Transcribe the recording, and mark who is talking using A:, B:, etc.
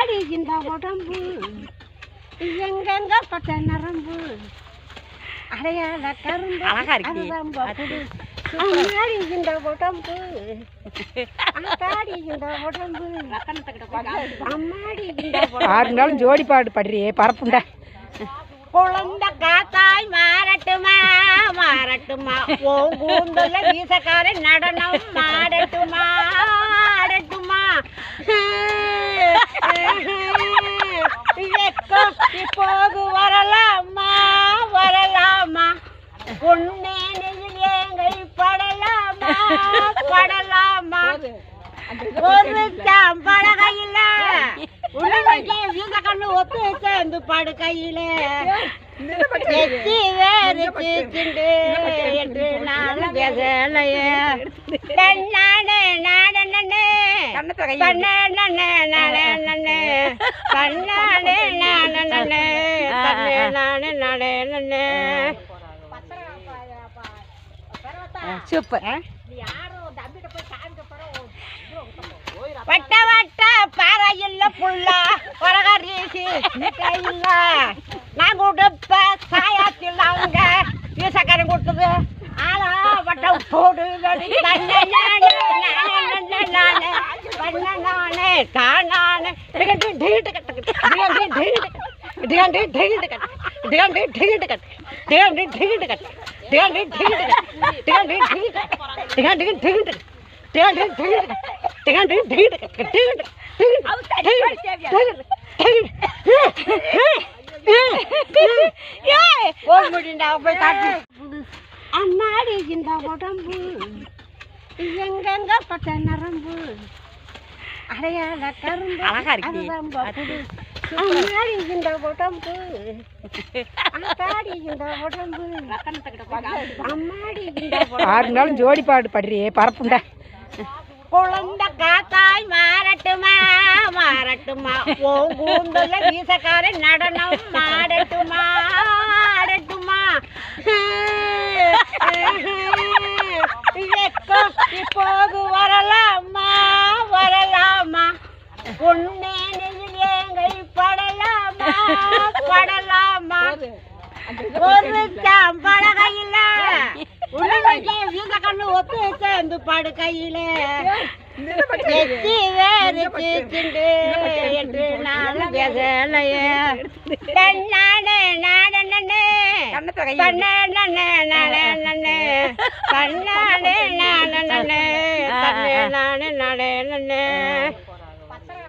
A: அம்மாடி இந்த உடம்பு எங்கெங்க பட்ட நரம்பு அடையாள கரும்பு அம்மாடி இந்த உடம்பு அம்மாடி இந்த உடம்பு அம்மாடி இந்த
B: ஆறு நாளும் ஜோடி பாடு பாடுறியே பரப்புண்டா.
A: குழந்தை காத்தாய் மாறட்டுமா மாறட்டுமா பூங்குந்தல வீசக்கார நடனம் மாறட்டுமா ஆடட்டுமா இப்போது வரலாமா வரலாமா பொன்னேனையில் ஏங்கை படலாமா படலாமா ஒரு சாம்பழகையில வீங்க கண்ணு ஒத்து சேர்ந்து படுக்கையில வேறு சீச்சுண்டு என்று நானும் பேசலையே நானே நானே கண்ணே நானே நானே நானே கண்ணானே நானே நானே கண்ணே நானே நானே நானே.
B: சூப்பர்.
A: வட்ட வட்ட பாறையில் புள்ள பரகரிசி இல்ல நான் கொடுப்ப சாயத்தில் அவங்க வீசக்காரன் கொடுத்தது ஆளா வட்ட போடு நானே தானே அம்மாடி இந்த உடம்பு எங்கெங்க பட்ட நரம்பு அடையாள கரும்பு அம்மாடி இந்த உடம்பு அம்மாடி இந்த உடம்பு அம்மாடி இந்த
B: ஆறு நாளும் ஜோடி பாடு பாடுறியே பரப்புண்டா.
A: குழந்தை காத்தாய் மாறட்டுமா மாறட்டுமா பூங்குந்தல வீசக்கார நடனம் மாறட்டுமா ஆடட்டுமா இப்போது வரலாமா வரலாமா பொன்னேனையில் ஏங்கை படலாமா படலாமா ஒரு சாம்பழகையில வீங்க கண்ணு ஒத்து சேர்ந்து படுக்கையில வேறு சீச்சுண்டு என்று நானும் பேசலையே நானே நானே நானே கண்ணே நானே நானே நானே கண்ணானே நானே நானே கண்ணே நானே நானே நானே.